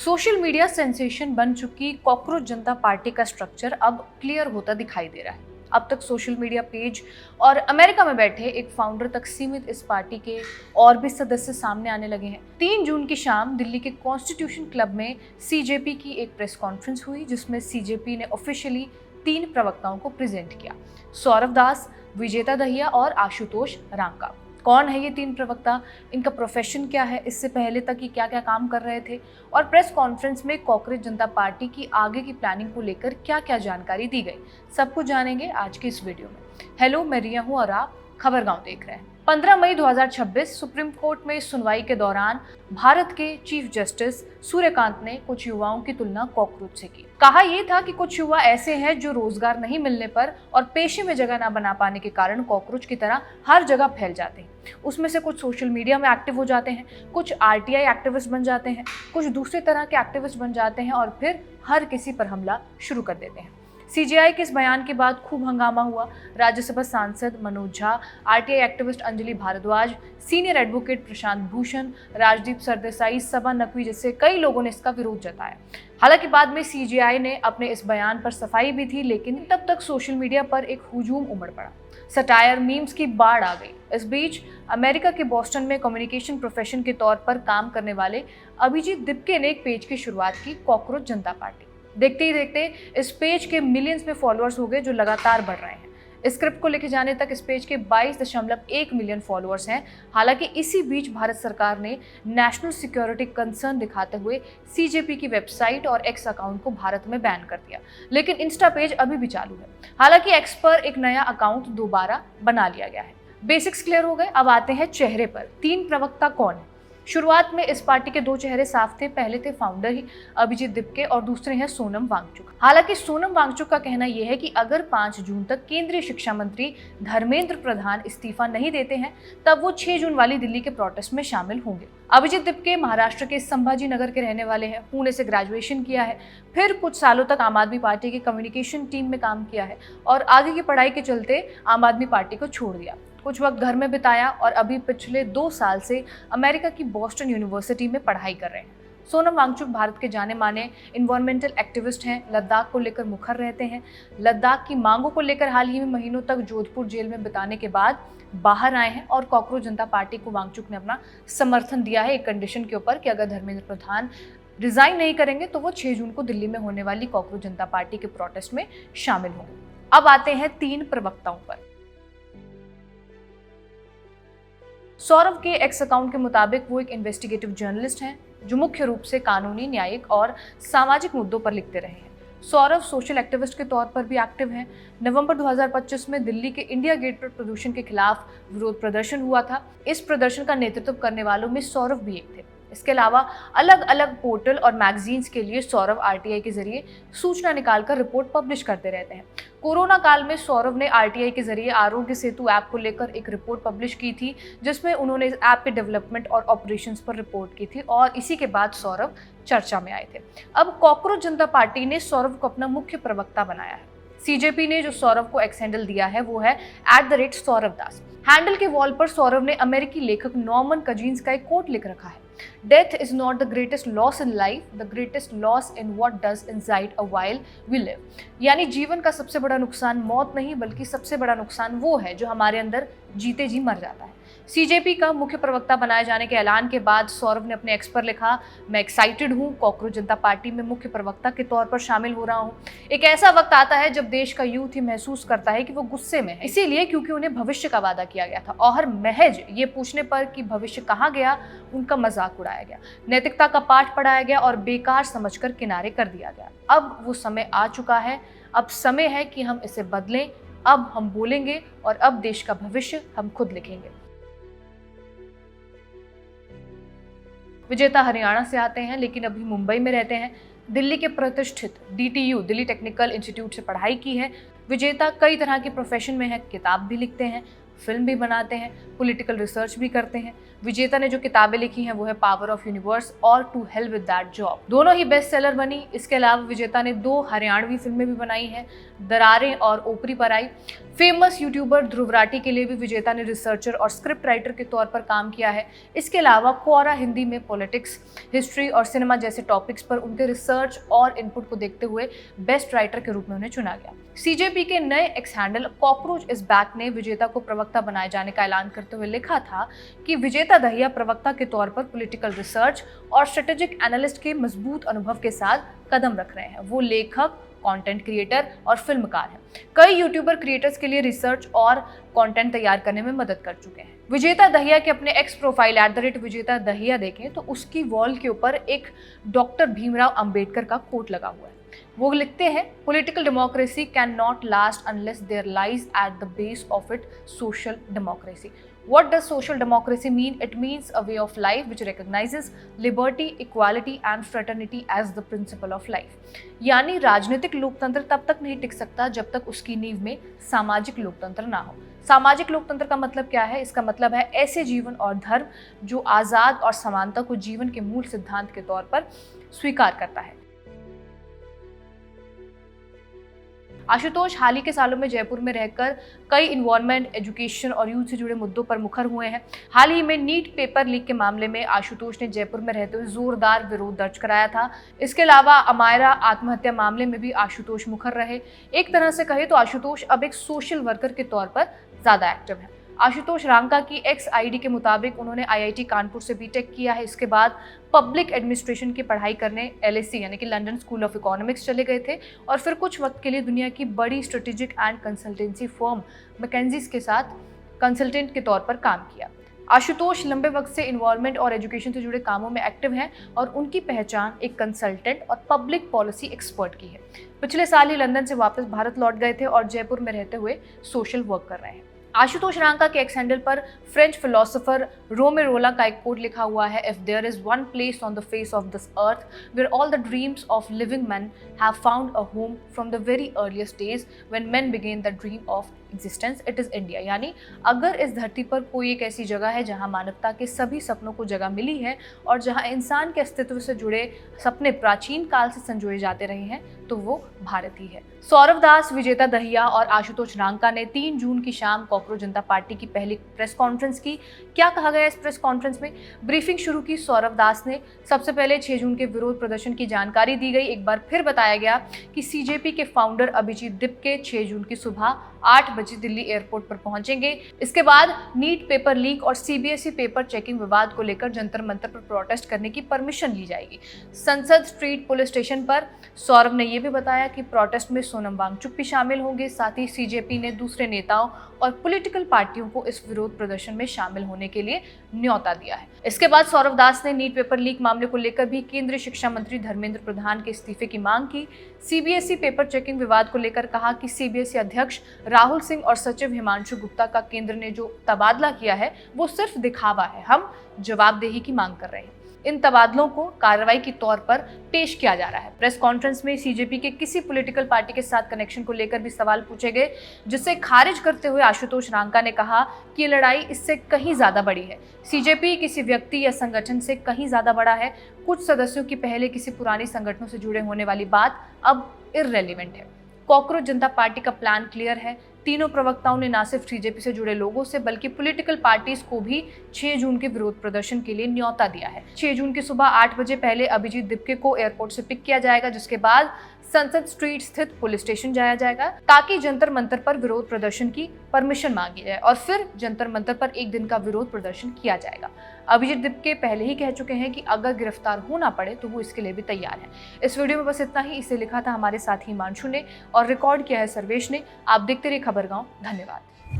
Social media sensation बन चुकी cockroach जनता party का स्ट्रक्चर अब क्लियर होता दिखाई दे रहा है। अब तक सोशल मीडिया पेज और अमेरिका में बैठे एक फाउंडर तक सीमित इस पार्टी के और भी सदस्य सामने आने लगे हैं। 3 जून की शाम दिल्ली के कॉन्स्टिट्यूशन क्लब में सीजेपी की एक प्रेस कॉन्फ्रेंस हुई, जिसमें सीजेपी ने ऑफिशियली 3 प्रवक्ताओं को प्रेजेंट किया: सौरव दास, विजेता दहिया और आशुतोष रांका। कौन है ये 3 प्रवक्ता, इनका प्रोफेशन क्या है, इससे पहले तक ये क्या क्या काम कर रहे थे, और प्रेस कॉन्फ्रेंस में कॉकरोच जनता पार्टी की आगे की प्लानिंग को लेकर क्या क्या जानकारी दी गई, सब कुछ जानेंगे आज की इस वीडियो में। हेलो, मैं रिया हूँ और आप खबरगांव देख रहे हैं। 15 मई 2026 सुप्रीम कोर्ट में सुनवाई के दौरान भारत के चीफ जस्टिस सूर्यकांत ने कुछ युवाओं की तुलना कॉकरोच से की। कहा यह था कि कुछ युवा ऐसे हैं जो रोजगार नहीं मिलने पर और पेशे में जगह न बना पाने के कारण कॉकरोच की तरह हर जगह फैल जाते हैं। उसमें से कुछ सोशल मीडिया में एक्टिव हो जाते हैं, कुछ आरटीआई एक्टिविस्ट बन जाते हैं, कुछ दूसरे तरह के एक्टिविस्ट बन जाते हैं और फिर हर किसी पर हमला शुरू कर देते हैं। सीजेआई के इस बयान के बाद खूब हंगामा हुआ। राज्यसभा सांसद Manoj Jha, RTI activist Anjali Bhardwaj, senior advocate Prashant Bhushan, Rajdeep Sardesai, Saba Naqvi जैसे कई लोगों ने इसका विरोध जताया। हालांकि बाद में सीजेआई ने अपने इस बयान पर सफाई भी दी, लेकिन तब तक सोशल मीडिया पर एक हुजूम उमड़ पड़ा। सटायर, मीम्स की बाढ़ आ गई। इस बीच अमेरिका के बॉस्टन में कम्युनिकेशन प्रोफेशन के तौर पर काम करने वाले अभिजीत दिपके ने एक पेज की शुरुआत की, कॉकरोच जनता पार्टी। देखते ही देखते इस पेज के मिलियंस में फॉलोअर्स हो गए, जो लगातार बढ़ रहे हैं। इस स्क्रिप्ट को लेके जाने तक इस पेज के 22.1 मिलियन फॉलोअर्स हैं। हालांकि इसी बीच भारत सरकार ने नेशनल सिक्योरिटी कंसर्न दिखाते हुए सीजेपी की वेबसाइट और एक्स अकाउंट को भारत में बैन कर दिया, लेकिन इंस्टा पेज अभी भी चालू है। हालांकि एक्स पर एक नया अकाउंट दोबारा बना लिया गया है। बेसिक्स क्लियर हो गए, अब आते हैं चेहरे पर। 3 प्रवक्ता कौन है? शुरुआत में इस पार्टी के 2 चेहरे साफ थे। पहले थे फाउंडर ही अभिजीत दिपके और दूसरे हैं सोनम वांगचुक। हालांकि सोनम वांगचुक का कहना यह है कि अगर 5 जून तक केंद्रीय शिक्षा मंत्री धर्मेंद्र प्रधान इस्तीफा नहीं देते हैं, तब वो 6 जून वाली दिल्ली के प्रोटेस्ट में शामिल होंगे। अभिजीत दिपके महाराष्ट्र के संभाजी नगर के रहने वाले हैं। पुणे से ग्रेजुएशन किया है, फिर कुछ सालों तक आम आदमी पार्टी की कम्युनिकेशन टीम में काम किया है और आगे की पढ़ाई के चलते आम आदमी पार्टी को छोड़ दिया। कुछ वक्त घर में बिताया और अभी पिछले 2 साल से अमेरिका की बॉस्टन यूनिवर्सिटी में पढ़ाई कर रहे हैं। सोनम वांगचुक भारत के जाने माने इन्वायरमेंटल एक्टिविस्ट हैं। लद्दाख को लेकर मुखर रहते हैं। लद्दाख की मांगों को लेकर हाल ही में महीनों तक जोधपुर जेल में बिताने के बाद बाहर आए हैं और कॉकरोच जनता पार्टी को वांगचुक ने अपना समर्थन दिया है, एक कंडीशन के ऊपर कि अगर धर्मेंद्र प्रधान रिजाइन नहीं करेंगे तो वो 6 जून को दिल्ली में होने वाली कॉकरोच जनता पार्टी के प्रोटेस्ट में शामिल होंगे। अब आते हैं 3 प्रवक्ताओं पर। सौरव के एक्स अकाउंट के मुताबिक वो एक इन्वेस्टिगेटिव जर्नलिस्ट हैं जो मुख्य रूप से कानूनी, न्यायिक और सामाजिक मुद्दों पर लिखते रहे हैं। सौरव सोशल एक्टिविस्ट के तौर पर भी एक्टिव हैं। नवंबर 2025 में दिल्ली के इंडिया गेट पर प्रदूषण के खिलाफ विरोध प्रदर्शन हुआ था। इस प्रदर्शन का नेतृत्व करने वालों में सौरव भी एक थे। इसके अलावा अलग अलग पोर्टल और मैगजीन्स के लिए सौरव आरटीआई के जरिए सूचना निकालकर रिपोर्ट पब्लिश करते रहते हैं। कोरोना काल में सौरव ने आरटीआई के जरिए आरोग्य सेतु ऐप को लेकर एक रिपोर्ट पब्लिश की थी, जिसमें उन्होंने इस ऐप के डेवलपमेंट और ऑपरेशंस पर रिपोर्ट की थी और इसी के बाद सौरव चर्चा में आए थे। अब कॉकरोच जनता पार्टी ने सौरव को अपना मुख्य प्रवक्ता बनाया है। सीजेपी ने जो सौरव को एक्स हैंडल दिया है वो है @सौरव दास। हैंडल के वॉल पर सौरव ने अमेरिकी लेखक नॉर्मन कजिन्स का एक कोट लिख रखा है: Death is not the greatest loss in life, the greatest loss in what does inside a while we live। यानी जीवन का सबसे बड़ा नुकसान मौत नहीं, बल्कि सबसे बड़ा नुकसान वो है जो हमारे अंदर जीते जी मर जाता है। सीजेपी का मुख्य प्रवक्ता बनाए जाने के ऐलान के बाद सौरव ने अपने एक्स पर लिखा: मैं एक्साइटेड हूँ, कॉकरोच जनता पार्टी में मुख्य प्रवक्ता के तौर पर शामिल हो रहा हूँ। एक ऐसा वक्त आता है जब देश का यूथ ही महसूस करता है कि वो गुस्से में है, इसीलिए क्योंकि उन्हें भविष्य का वादा किया गया था और महज ये पूछने पर कि भविष्य कहाँ गया, उनका मजाक उड़ाया गया, नैतिकता का पाठ पढ़ाया गया और बेकार समझकर किनारे कर दिया गया। अब वो समय आ चुका है, अब समय है कि हम इसे बदलें। अब हम बोलेंगे और अब देश का भविष्य हम खुद लिखेंगे। विजेता हरियाणा से आते हैं, लेकिन अभी मुंबई में रहते हैं। दिल्ली के प्रतिष्ठित DTU दिल्ली टेक्निकल इंस्टीट्यूट से पढ़ाई की है। विजेता कई तरह के प्रोफेशन में है, किताब भी लिखते हैं, फिल्म भी बनाते हैं, पॉलिटिकल रिसर्च भी करते हैं। विजेता ने जो किताबें लिखी हैं वो है पावर ऑफ यूनिवर्स और to hell with that job. दोनों ही बेस्ट सेलर बनी। इसके अलावा विजेता ने 2 हरियाणवी फिल्में भी बनाई हैं, दरारें और ओपरी पर आई। फेमस यूट्यूबर ध्रुव राठी के लिए भी विजेता ने रिसर्चर और स्क्रिप्ट राइटर के तौर पर काम किया है। इसके अलावा क्वोरा हिंदी में पॉलिटिक्स, हिस्ट्री और सिनेमा जैसे टॉपिक्स पर उनके रिसर्च और इनपुट को देखते हुए बेस्ट राइटर के रूप में उन्हें चुना गया। सीजेपी के नए x handle cockroach is back ने विजेता को प्रवक्ता बनाए जाने का ऐलान करते हुए लिखा था कि विजेता दहिया प्रवक्ता के तौर पर पॉलिटिकल रिसर्च और स्ट्रेटेजिक एनालिस्ट के मजबूत अनुभव के साथ कदम रख रहे हैं। वो लेखक, कंटेंट क्रिएटर और फिल्मकार हैं। कई यूट्यूबर क्रिएटर्स के लिए रिसर्च और कंटेंट तैयार करने में मदद कर चुके हैं। विजेता दहिया के अपने एक्स प्रोफाइल @विजेता दहिया देखें तो उसकी वॉल के ऊपर एक डॉक्टर भीमराव अंबेडकर का कोट लगा हुआ है। वो लिखते हैं, political democracy can not last unless there lies at the base of it social democracy. What does social democracy mean? It means a way of life which recognizes liberty, equality and fraternity as the principle of life. यानी राजनीतिक लोकतंत्र तब तक नहीं टिक सकता जब तक उसकी नींव में सामाजिक लोकतंत्र ना हो। सामाजिक लोकतंत्र का मतलब क्या है? इसका मतलब है ऐसे जीवन और धर्म जो आज़ाद और समानता को जीवन के मूल सिद्धांत के तौर पर स्वीकार करता है। आशुतोष हाल ही के सालों में जयपुर में रहकर कई इन्वायरमेंट, एजुकेशन और यूथ से जुड़े मुद्दों पर मुखर हुए हैं। हाल ही में नीट पेपर लीक के मामले में आशुतोष ने जयपुर में रहते हुए जोरदार विरोध दर्ज कराया था। इसके अलावा अमायरा आत्महत्या मामले में भी आशुतोष मुखर रहे। एक तरह से कहे तो आशुतोष अब एक सोशल वर्कर के तौर पर ज्यादा एक्टिव है। आशुतोष रांका की एक्स आईडी के मुताबिक उन्होंने आईआईटी कानपुर से बीटेक किया है। इसके बाद पब्लिक एडमिनिस्ट्रेशन की पढ़ाई करने LSE यानी कि लंदन स्कूल ऑफ इकोनॉमिक्स चले गए थे और फिर कुछ वक्त के लिए दुनिया की बड़ी स्ट्रेटेजिक एंड कंसल्टेंसी फर्म मैकेंजीज के साथ कंसल्टेंट के तौर पर काम किया। आशुतोष लंबे वक्त से इन्वायरमेंट और एजुकेशन से जुड़े कामों में एक्टिव हैं और उनकी पहचान एक कंसल्टेंट और पब्लिक पॉलिसी एक्सपर्ट की है। पिछले साल ही लंदन से वापस भारत लौट गए थे और जयपुर में रहते हुए सोशल वर्क कर रहे हैं। आशुतोष रांका के एक्स हैंडल पर फ्रेंच फिलोसोफर रोमेरोला का एक कोट लिखा हुआ है, if there is one place on the face of this earth where all the dreams of living man have found a home from the very earliest days when man began the dream of existence, it is India. यानी अगर इस धरती पर कोई एक ऐसी जगह है जहां मानवता के सभी सपनों को जगह मिली है और जहां इंसान के अस्तित्व से जुड़े सपने प्राचीन काल से संजोए जाते रहे हैं तो वो भारत ही है। सौरव दास, विजेता दहिया और आशुतोष रांका ने 3 जून की शाम कॉकरोच जनता पार्टी की पहली प्रेस कॉन्फ्रेंस की। क्या कहा गया इस प्रेस कॉन्फ्रेंस में? ब्रीफिंग शुरू की सौरव दास ने। सबसे पहले 6 जून के विरोध प्रदर्शन की जानकारी दी गई। एक बार फिर बताया गया कि सीजेपी के फाउंडर अभिजीत दिपके 6 जून की सुबह 8 बजे दिल्ली एयरपोर्ट पर पहुंचेंगे। इसके बाद नीट पेपर लीक और सीबीएसई पेपर चेकिंग विवाद को लेकर जंतर मंतर पर प्रोटेस्ट करने की परमिशन ली जाएगी। संसद स्ट्रीट पुलिस स्टेशन पर सौरव ने यह भी बताया कि प्रोटेस्ट में सोनम वांगचुक भी शामिल होंगे। साथ ही सीजेपी ने दूसरे नेताओं और पॉलिटिकल पार्टियों को इस विरोध प्रदर्शन में शामिल होने के लिए न्योता दिया है। इसके बाद सौरव दास ने नीट पेपर लीक मामले को लेकर भी केंद्रीय शिक्षा मंत्री धर्मेंद्र प्रधान के इस्तीफे की मांग की। सीबीएसई पेपर चेकिंग विवाद को लेकर कहा कि सीबीएसई अध्यक्ष राहुल सिंह और सचिव हिमांशु गुप्ता का केंद्र ने जो तबादला किया है वो सिर्फ दिखावा है, हम जवाबदेही की मांग कर रहे हैं। इन तबादलों को कार्रवाई के तौर पर पेश किया जा रहा है। प्रेस कॉन्फ्रेंस में सीजेपी के किसी पॉलिटिकल पार्टी के साथ कनेक्शन को लेकर भी सवाल पूछे गए, जिसे खारिज करते हुए आशुतोष रांका ने कहा कि ये लड़ाई इससे कहीं ज्यादा बड़ी है। सीजेपी किसी व्यक्ति या संगठन से कहीं ज्यादा बड़ा है। कुछ सदस्यों की पहले किसी पुरानी संगठनों से जुड़े होने वाली बात अब इररेलेवेंट है। कॉकरोच जनता पार्टी का प्लान क्लियर है। तीनों प्रवक्ताओं ने न सिर्फ सीजेपी से जुड़े लोगों से बल्कि पॉलिटिकल पार्टीज को भी 6 जून के विरोध प्रदर्शन के लिए न्योता दिया है। 6 जून की सुबह 8 बजे पहले अभिजीत दिपके को एयरपोर्ट से पिक किया जाएगा, जिसके बाद संसद स्ट्रीट स्थित पुलिस स्टेशन जाया जाएगा ताकि जंतर मंतर पर विरोध प्रदर्शन की परमिशन मांगी जाए और फिर जंतर मंतर पर 1 दिन का विरोध प्रदर्शन किया जाएगा। अभिजीत दिपके पहले ही कह चुके हैं कि अगर गिरफ्तार होना पड़े तो वो इसके लिए भी तैयार है। इस वीडियो में बस इतना ही। इसे लिखा था हमारे साथी हिमांशु ने और रिकॉर्ड किया है सर्वेश ने। आप देखते रहिए खबरगांव। धन्यवाद।